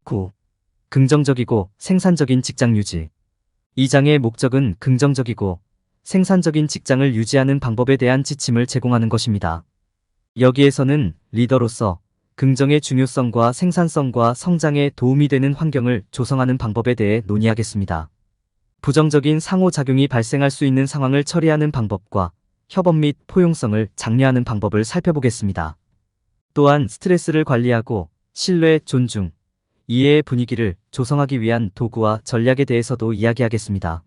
9. 긍정적이고 생산적인 직장 유지. 이 장의 목적은 긍정적이고 생산적인 직장을 유지하는 방법에 대한 지침을 제공하는 것입니다. 여기에서는 리더로서 긍정의 중요성과 생산성과 성장에 도움이 되는 환경을 조성하는 방법에 대해 논의하겠습니다. 부정적인 상호작용이 발생할 수 있는 상황을 처리하는 방법과 협업 및 포용성을 장려하는 방법을 살펴보겠습니다. 또한 스트레스를 관리하고 신뢰, 존중, 이해의 분위기를 조성하기 위한 도구와 전략에 대해서도 이야기하겠습니다.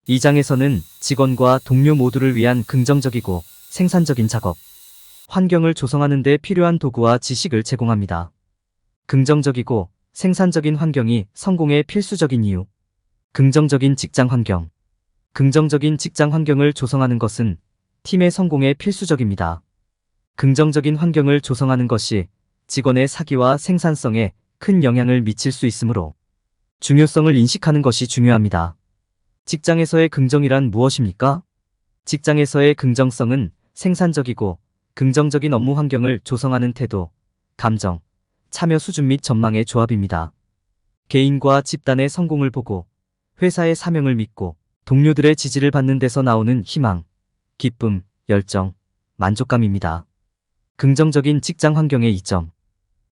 이 장에서는 직원과 동료 모두를 위한 긍정적이고 생산적인 작업, 환경을 조성하는 데 필요한 도구와 지식을 제공합니다. 긍정적이고 생산적인 환경이 성공의 필수적인 이유. 긍정적인 직장 환경. 긍정적인 직장 환경을 조성하는 것은 팀의 성공에 필수적입니다. 긍정적인 환경을 조성하는 것이 직원의 사기와 생산성에 큰 영향을 미칠 수 있으므로 중요성을 인식하는 것이 중요합니다. 직장에서의 긍정이란 무엇입니까? 직장에서의 긍정성은 생산적이고 긍정적인 업무 환경을 조성하는 태도, 감정, 참여 수준 및 전망의 조합입니다. 개인과 집단의 성공을 보고 회사의 사명을 믿고 동료들의 지지를 받는 데서 나오는 희망, 기쁨, 열정, 만족감입니다. 긍정적인 직장 환경의 이점.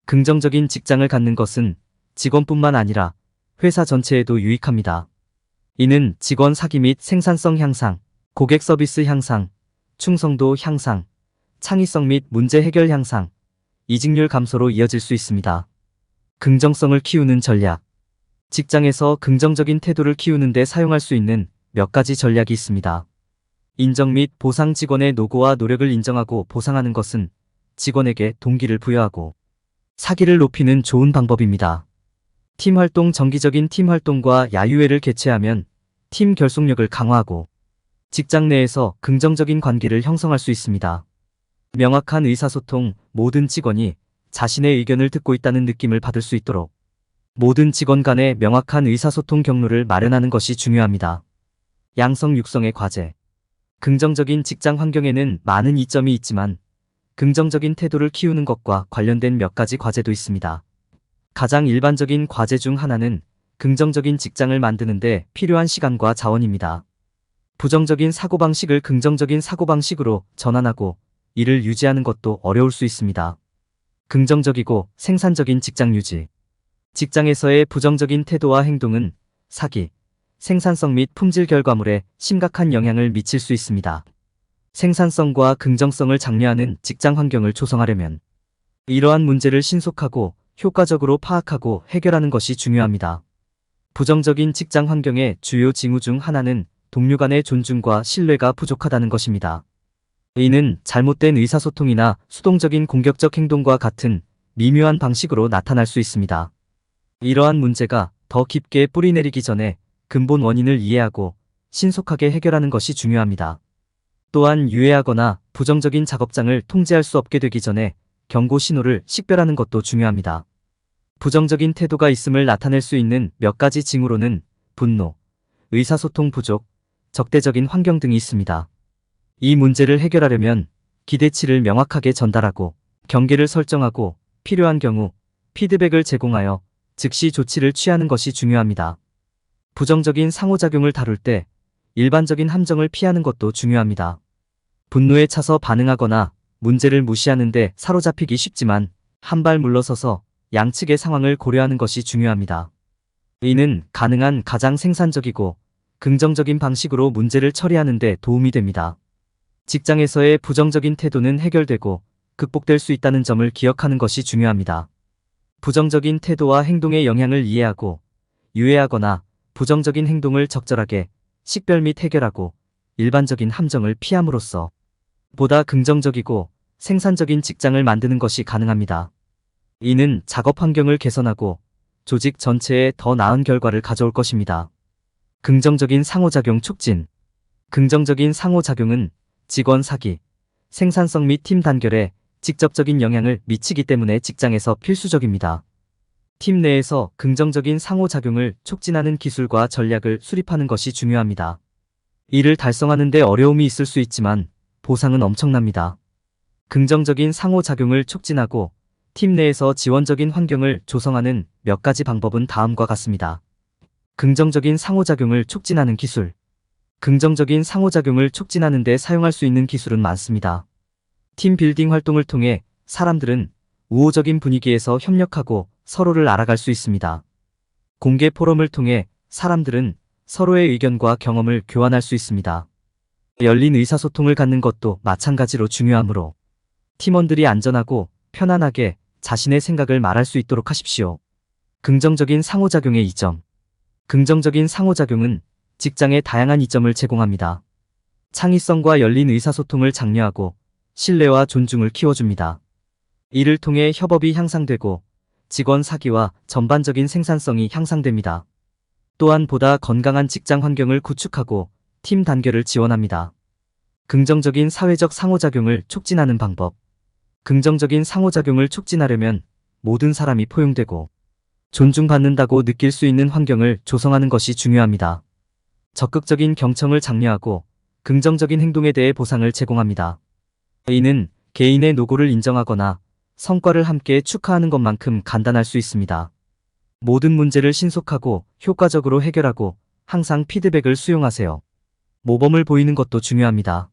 긍정적인 직장을 갖는 것은 직원뿐만 아니라 회사 전체에도 유익합니다. 이는 직원 사기 및 생산성 향상, 고객 서비스 향상, 충성도 향상, 창의성 및 문제 해결 향상, 이직률 감소로 이어질 수 있습니다. 긍정성을 키우는 전략. 직장에서 긍정적인 태도를 키우는 데 사용할 수 있는 몇 가지 전략이 있습니다. 인정 및 보상. 직원의 노고와 노력을 인정하고 보상하는 것은 직원에게 동기를 부여하고 사기를 높이는 좋은 방법입니다. 팀 활동. 정기적인 팀 활동과 야유회를 개최하면 팀 결속력을 강화하고 직장 내에서 긍정적인 관계를 형성할 수 있습니다. 명확한 의사소통. 모든 직원이 자신의 의견을 듣고 있다는 느낌을 받을 수 있도록 모든 직원 간의 명확한 의사소통 경로를 마련하는 것이 중요합니다. 양성 육성의 과제. 긍정적인 직장 환경에는 많은 이점이 있지만 긍정적인 태도를 키우는 것과 관련된 몇 가지 과제도 있습니다. 가장 일반적인 과제 중 하나는 긍정적인 직장을 만드는 데 필요한 시간과 자원입니다. 부정적인 사고방식을 긍정적인 사고방식으로 전환하고 이를 유지하는 것도 어려울 수 있습니다. 긍정적이고 생산적인 직장 유지. 직장에서의 부정적인 태도와 행동은 사기, 생산성 및 품질 결과물에 심각한 영향을 미칠 수 있습니다. 생산성과 긍정성을 장려하는 직장 환경을 조성하려면 이러한 문제를 신속하고 효과적으로 파악하고 해결하는 것이 중요합니다. 부정적인 직장 환경의 주요 징후 중 하나는 동료 간의 존중과 신뢰가 부족하다는 것입니다. 이는 잘못된 의사소통이나 수동적인 공격적 행동과 같은 미묘한 방식으로 나타날 수 있습니다. 이러한 문제가 더 깊게 뿌리내리기 전에 근본 원인을 이해하고 신속하게 해결하는 것이 중요합니다. 또한 유해하거나 부정적인 작업장을 통제할 수 없게 되기 전에 경고 신호를 식별하는 것도 중요합니다. 부정적인 태도가 있음을 나타낼 수 있는 몇 가지 징후로는 분노, 의사소통 부족, 적대적인 환경 등이 있습니다. 이 문제를 해결하려면 기대치를 명확하게 전달하고 경계를 설정하고 필요한 경우 피드백을 제공하여 즉시 조치를 취하는 것이 중요합니다. 부정적인 상호작용을 다룰 때 일반적인 함정을 피하는 것도 중요합니다. 분노에 차서 반응하거나 문제를 무시하는데 사로잡히기 쉽지만 한 발 물러서서 양측의 상황을 고려하는 것이 중요합니다. 이는 가능한 가장 생산적이고 긍정적인 방식으로 문제를 처리하는 데 도움이 됩니다. 직장에서의 부정적인 태도는 해결되고 극복될 수 있다는 점을 기억하는 것이 중요합니다. 부정적인 태도와 행동의 영향을 이해하고 유해하거나 부정적인 행동을 적절하게 식별 및 해결하고 일반적인 함정을 피함으로써 보다 긍정적이고 생산적인 직장을 만드는 것이 가능합니다. 이는 작업 환경을 개선하고 조직 전체에 더 나은 결과를 가져올 것입니다. 긍정적인 상호작용 촉진. 긍정적인 상호작용은 직원 사기, 생산성 및 팀 단결에 직접적인 영향을 미치기 때문에 직장에서 필수적입니다. 팀 내에서 긍정적인 상호작용을 촉진하는 기술과 전략을 수립하는 것이 중요합니다. 이를 달성하는 데 어려움이 있을 수 있지만 보상은 엄청납니다. 긍정적인 상호작용을 촉진하고 팀 내에서 지원적인 환경을 조성하는 몇 가지 방법은 다음과 같습니다. 긍정적인 상호작용을 촉진하는 기술. 긍정적인 상호작용을 촉진하는 데 사용할 수 있는 기술은 많습니다. 팀 빌딩 활동을 통해 사람들은 우호적인 분위기에서 협력하고 서로를 알아갈 수 있습니다. 공개 포럼을 통해 사람들은 서로의 의견과 경험을 교환할 수 있습니다. 열린 의사소통을 갖는 것도 마찬가지로 중요하므로 팀원들이 안전하고 편안하게 자신의 생각을 말할 수 있도록 하십시오. 긍정적인 상호작용의 이점. 긍정적인 상호작용은 직장에 다양한 이점을 제공합니다. 창의성과 열린 의사소통을 장려하고 신뢰와 존중을 키워줍니다. 이를 통해 협업이 향상되고 직원 사기와 전반적인 생산성이 향상됩니다. 또한 보다 건강한 직장 환경을 구축하고 팀 단결을 지원합니다. 긍정적인 사회적 상호작용을 촉진하는 방법. 긍정적인 상호작용을 촉진하려면 모든 사람이 포용되고 존중받는다고 느낄 수 있는 환경을 조성하는 것이 중요합니다. 적극적인 경청을 장려하고 긍정적인 행동에 대해 보상을 제공합니다. 이는 개인의 노고를 인정하거나 성과를 함께 축하하는 것만큼 간단할 수 있습니다. 모든 문제를 신속하고 효과적으로 해결하고 항상 피드백을 수용하세요. 모범을 보이는 것도 중요합니다.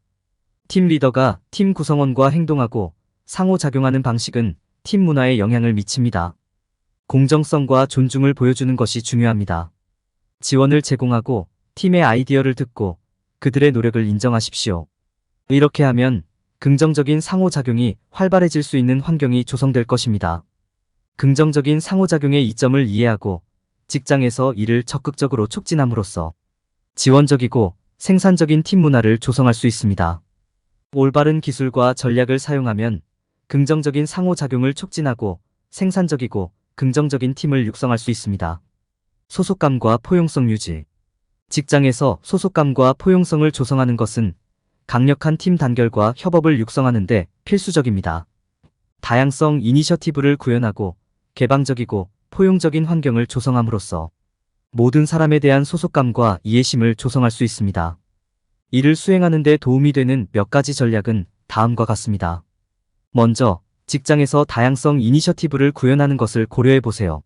팀 리더가 팀 구성원과 행동하고 상호작용하는 방식은 팀 문화에 영향을 미칩니다. 공정성과 존중을 보여주는 것이 중요합니다. 지원을 제공하고 팀의 아이디어를 듣고 그들의 노력을 인정하십시오. 이렇게 하면 긍정적인 상호작용이 활발해질 수 있는 환경이 조성될 것입니다. 긍정적인 상호작용의 이점을 이해하고 직장에서 이를 적극적으로 촉진함으로써 지원적이고 생산적인 팀 문화를 조성할 수 있습니다. 올바른 기술과 전략을 사용하면 긍정적인 상호작용을 촉진하고 생산적이고 긍정적인 팀을 육성할 수 있습니다. 소속감과 포용성 유지. 직장에서 소속감과 포용성을 조성하는 것은 강력한 팀 단결과 협업을 육성하는 데 필수적입니다. 다양성 이니셔티브를 구현하고 개방적이고 포용적인 환경을 조성함으로써 모든 사람에 대한 소속감과 이해심을 조성할 수 있습니다. 이를 수행하는 데 도움이 되는 몇 가지 전략은 다음과 같습니다. 먼저, 직장에서 다양성 이니셔티브를 구현하는 것을 고려해 보세요.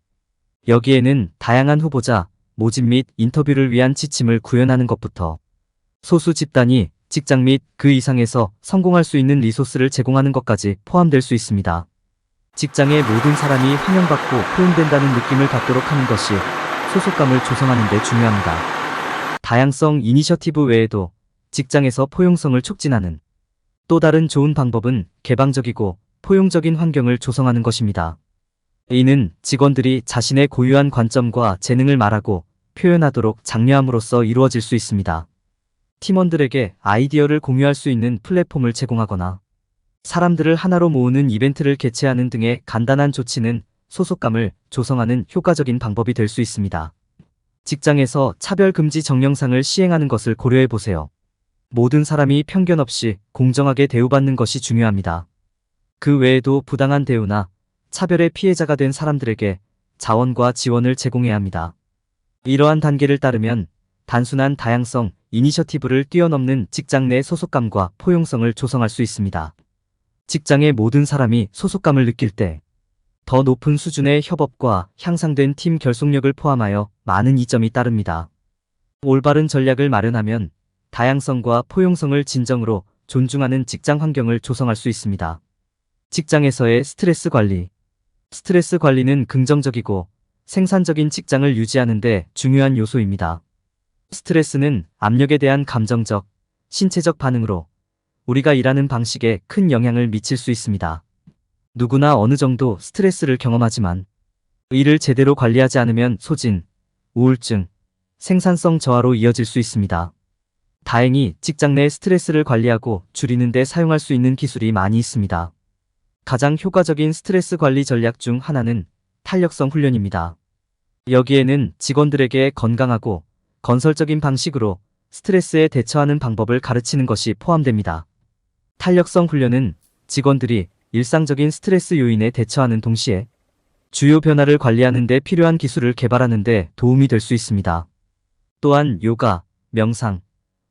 여기에는 다양한 후보자, 모집 및 인터뷰를 위한 지침을 구현하는 것부터 소수 집단이 직장 및 그 이상에서 성공할 수 있는 리소스를 제공하는 것까지 포함될 수 있습니다. 직장의 모든 사람이 환영받고 포용된다는 느낌을 갖도록 하는 것이 소속감을 조성하는 데 중요합니다. 다양성 이니셔티브 외에도 직장에서 포용성을 촉진하는 또 다른 좋은 방법은 개방적이고 포용적인 환경을 조성하는 것입니다. 이는 직원들이 자신의 고유한 관점과 재능을 말하고 표현하도록 장려함으로써 이루어질 수 있습니다. 팀원들에게 아이디어를 공유할 수 있는 플랫폼을 제공하거나 사람들을 하나로 모으는 이벤트를 개최하는 등의 간단한 조치는 소속감을 조성하는 효과적인 방법이 될 수 있습니다. 직장에서 차별금지 정령상을 시행하는 것을 고려해 보세요. 모든 사람이 편견 없이 공정하게 대우받는 것이 중요합니다. 그 외에도 부당한 대우나 차별의 피해자가 된 사람들에게 자원과 지원을 제공해야 합니다. 이러한 단계를 따르면 단순한 다양성 이니셔티브를 뛰어넘는 직장 내 소속감과 포용성을 조성할 수 있습니다. 직장의 모든 사람이 소속감을 느낄 때 더 높은 수준의 협업과 향상된 팀 결속력을 포함하여 많은 이점이 따릅니다. 올바른 전략을 마련하면 다양성과 포용성을 진정으로 존중하는 직장 환경을 조성할 수 있습니다. 직장에서의 스트레스 관리. 스트레스 관리는 긍정적이고 생산적인 직장을 유지하는 데 중요한 요소입니다. 스트레스는 압력에 대한 감정적, 신체적 반응으로 우리가 일하는 방식에 큰 영향을 미칠 수 있습니다. 누구나 어느 정도 스트레스를 경험하지만 이를 제대로 관리하지 않으면 소진, 우울증, 생산성 저하로 이어질 수 있습니다. 다행히 직장 내 스트레스를 관리하고 줄이는 데 사용할 수 있는 기술이 많이 있습니다. 가장 효과적인 스트레스 관리 전략 중 하나는 탄력성 훈련입니다. 여기에는 직원들에게 건강하고 건설적인 방식으로 스트레스에 대처하는 방법을 가르치는 것이 포함됩니다. 탄력성 훈련은 직원들이 일상적인 스트레스 요인에 대처하는 동시에 주요 변화를 관리하는 데 필요한 기술을 개발하는 데 도움이 될 수 있습니다. 또한 요가, 명상,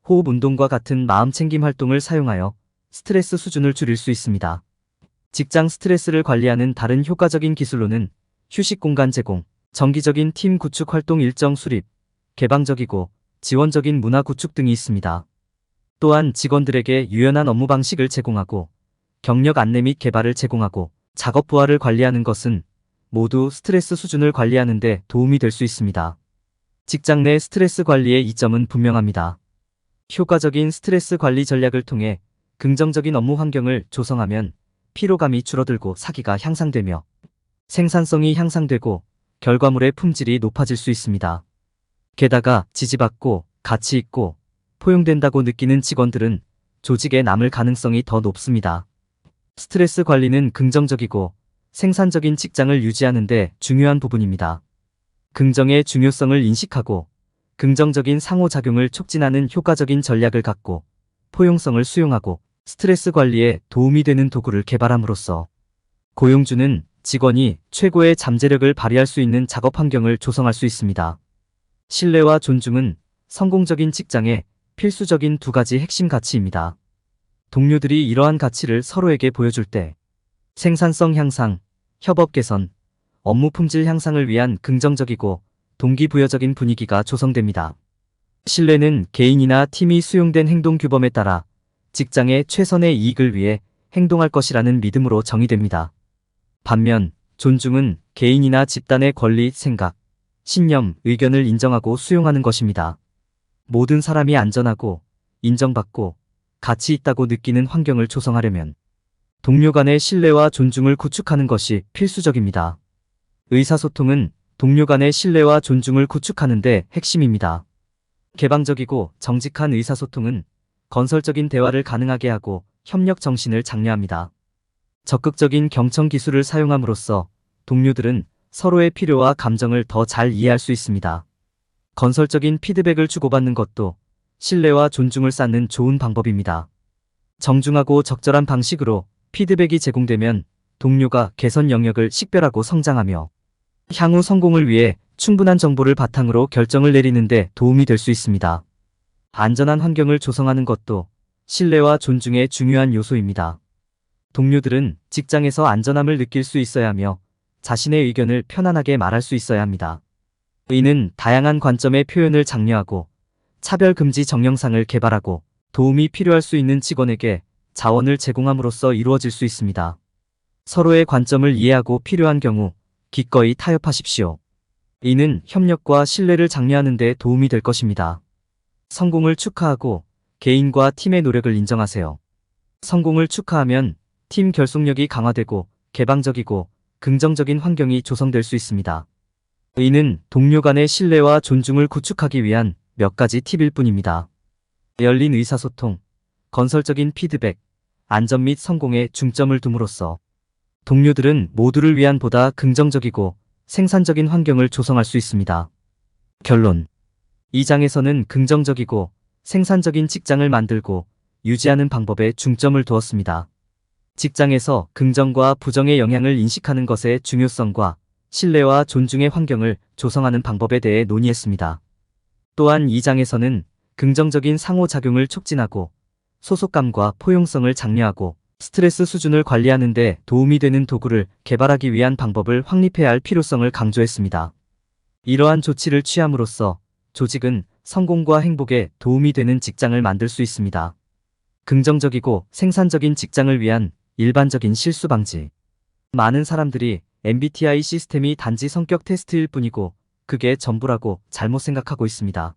호흡 운동과 같은 마음챙김 활동을 사용하여 스트레스 수준을 줄일 수 있습니다. 직장 스트레스를 관리하는 다른 효과적인 기술로는 휴식 공간 제공, 정기적인 팀 구축 활동 일정 수립, 개방적이고 지원적인 문화 구축 등이 있습니다. 또한 직원들에게 유연한 업무 방식을 제공하고 경력 안내 및 개발을 제공하고 작업 부하를 관리하는 것은 모두 스트레스 수준을 관리하는 데 도움이 될 수 있습니다. 직장 내 스트레스 관리의 이점은 분명합니다. 효과적인 스트레스 관리 전략을 통해 긍정적인 업무 환경을 조성하면 피로감이 줄어들고 사기가 향상되며 생산성이 향상되고 결과물의 품질이 높아질 수 있습니다. 게다가 지지받고 가치 있고 포용된다고 느끼는 직원들은 조직에 남을 가능성이 더 높습니다. 스트레스 관리는 긍정적이고 생산적인 직장을 유지하는 데 중요한 부분입니다. 긍정의 중요성을 인식하고 긍정적인 상호작용을 촉진하는 효과적인 전략을 갖고 포용성을 수용하고 스트레스 관리에 도움이 되는 도구를 개발함으로써 고용주는 직원이 최고의 잠재력을 발휘할 수 있는 작업 환경을 조성할 수 있습니다. 신뢰와 존중은 성공적인 직장의 필수적인 두 가지 핵심 가치입니다. 동료들이 이러한 가치를 서로에게 보여줄 때 생산성 향상, 협업 개선, 업무 품질 향상을 위한 긍정적이고 동기부여적인 분위기가 조성됩니다. 신뢰는 개인이나 팀이 수용된 행동 규범에 따라 직장의 최선의 이익을 위해 행동할 것이라는 믿음으로 정의됩니다. 반면 존중은 개인이나 집단의 권리, 생각, 신념, 의견을 인정하고 수용하는 것입니다. 모든 사람이 안전하고 인정받고 가치 있다고 느끼는 환경을 조성하려면 동료 간의 신뢰와 존중을 구축하는 것이 필수적입니다. 의사소통은 동료 간의 신뢰와 존중을 구축하는 데 핵심입니다. 개방적이고 정직한 의사소통은 건설적인 대화를 가능하게 하고 협력 정신을 장려합니다. 적극적인 경청 기술을 사용함으로써 동료들은 서로의 필요와 감정을 더 잘 이해할 수 있습니다. 건설적인 피드백을 주고받는 것도 신뢰와 존중을 쌓는 좋은 방법입니다. 정중하고 적절한 방식으로 피드백이 제공되면 동료가 개선 영역을 식별하고 성장하며 향후 성공을 위해 충분한 정보를 바탕으로 결정을 내리는 데 도움이 될 수 있습니다. 안전한 환경을 조성하는 것도 신뢰와 존중의 중요한 요소입니다. 동료들은 직장에서 안전함을 느낄 수 있어야 하며 자신의 의견을 편안하게 말할 수 있어야 합니다. 이는 다양한 관점의 표현을 장려하고 차별금지 정령상을 개발하고 도움이 필요할 수 있는 직원에게 자원을 제공함으로써 이루어질 수 있습니다. 서로의 관점을 이해하고 필요한 경우 기꺼이 타협하십시오. 이는 협력과 신뢰를 장려하는 데 도움이 될 것입니다. 성공을 축하하고 개인과 팀의 노력을 인정하세요. 성공을 축하하면 팀 결속력이 강화되고 개방적이고 긍정적인 환경이 조성될 수 있습니다. 이는 동료 간의 신뢰와 존중을 구축하기 위한 몇 가지 팁일 뿐입니다. 열린 의사소통, 건설적인 피드백, 안전 및 성공에 중점을 둠으로써 동료들은 모두를 위한 보다 긍정적이고 생산적인 환경을 조성할 수 있습니다. 결론. 이 장에서는 긍정적이고 생산적인 직장을 만들고 유지하는 방법에 중점을 두었습니다. 직장에서 긍정과 부정의 영향을 인식하는 것의 중요성과 신뢰와 존중의 환경을 조성하는 방법에 대해 논의했습니다. 또한 이 장에서는 긍정적인 상호작용을 촉진하고 소속감과 포용성을 장려하고 스트레스 수준을 관리하는 데 도움이 되는 도구를 개발하기 위한 방법을 확립해야 할 필요성을 강조했습니다. 이러한 조치를 취함으로써 조직은 성공과 행복에 도움이 되는 직장을 만들 수 있습니다. 긍정적이고 생산적인 직장을 위한 일반적인 실수 방지. 많은 사람들이 MBTI 시스템이 단지 성격 테스트일 뿐이고 그게 전부라고 잘못 생각하고 있습니다.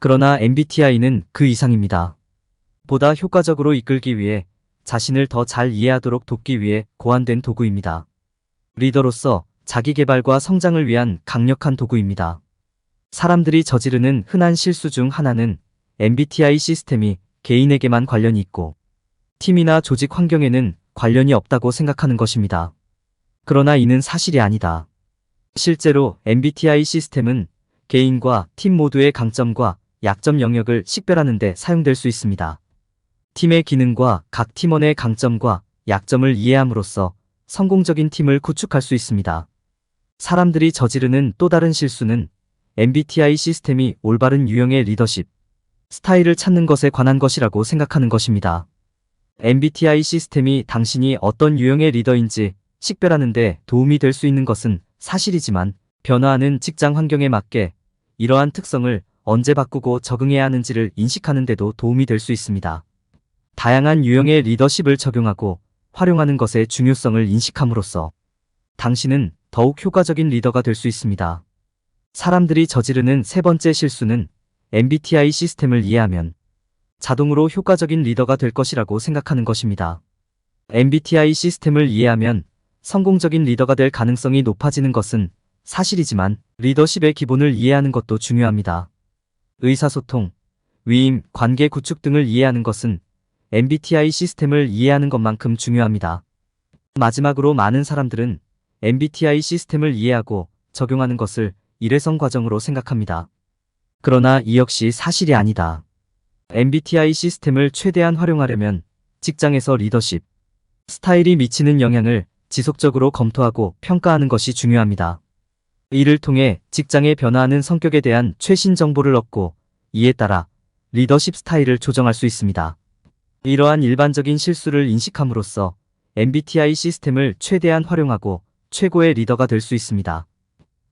그러나 MBTI는 그 이상입니다. 보다 효과적으로 이끌기 위해 자신을 더 잘 이해하도록 돕기 위해 고안된 도구입니다. 리더로서 자기개발과 성장을 위한 강력한 도구입니다. 사람들이 저지르는 흔한 실수 중 하나는 MBTI 시스템이 개인에게만 관련이 있고 팀이나 조직 환경에는 관련이 없다고 생각하는 것입니다. 그러나 이는 사실이 아니다. 실제로 MBTI 시스템은 개인과 팀 모두의 강점과 약점 영역을 식별하는 데 사용될 수 있습니다. 팀의 기능과 각 팀원의 강점과 약점을 이해함으로써 성공적인 팀을 구축할 수 있습니다. 사람들이 저지르는 또 다른 실수는 MBTI 시스템이 올바른 유형의 리더십 스타일을 찾는 것에 관한 것이라고 생각하는 것입니다. MBTI 시스템이 당신이 어떤 유형의 리더인지 식별하는 데 도움이 될 수 있는 것은 사실이지만, 변화하는 직장 환경에 맞게 이러한 특성을 언제 바꾸고 적응해야 하는지를 인식하는 데도 도움이 될 수 있습니다. 다양한 유형의 리더십을 적용하고 활용하는 것의 중요성을 인식함으로써 당신은 더욱 효과적인 리더가 될 수 있습니다. 사람들이 저지르는 세 번째 실수는 MBTI 시스템을 이해하면 자동으로 효과적인 리더가 될 것이라고 생각하는 것입니다. MBTI 시스템을 이해하면 성공적인 리더가 될 가능성이 높아지는 것은 사실이지만, 리더십의 기본을 이해하는 것도 중요합니다. 의사소통, 위임, 관계 구축 등을 이해하는 것은 MBTI 시스템을 이해하는 것만큼 중요합니다. 마지막으로, 많은 사람들은 MBTI 시스템을 이해하고 적용하는 것을 일회성 과정으로 생각합니다. 그러나 이 역시 사실이 아니다. MBTI 시스템을 최대한 활용하려면 직장에서 리더십 스타일이 미치는 영향을 지속적으로 검토하고 평가하는 것이 중요합니다. 이를 통해 직장의 변화하는 성격에 대한 최신 정보를 얻고, 이에 따라 리더십 스타일을 조정할 수 있습니다. 이러한 일반적인 실수를 인식함으로써 MBTI 시스템을 최대한 활용하고 최고의 리더가 될 수 있습니다.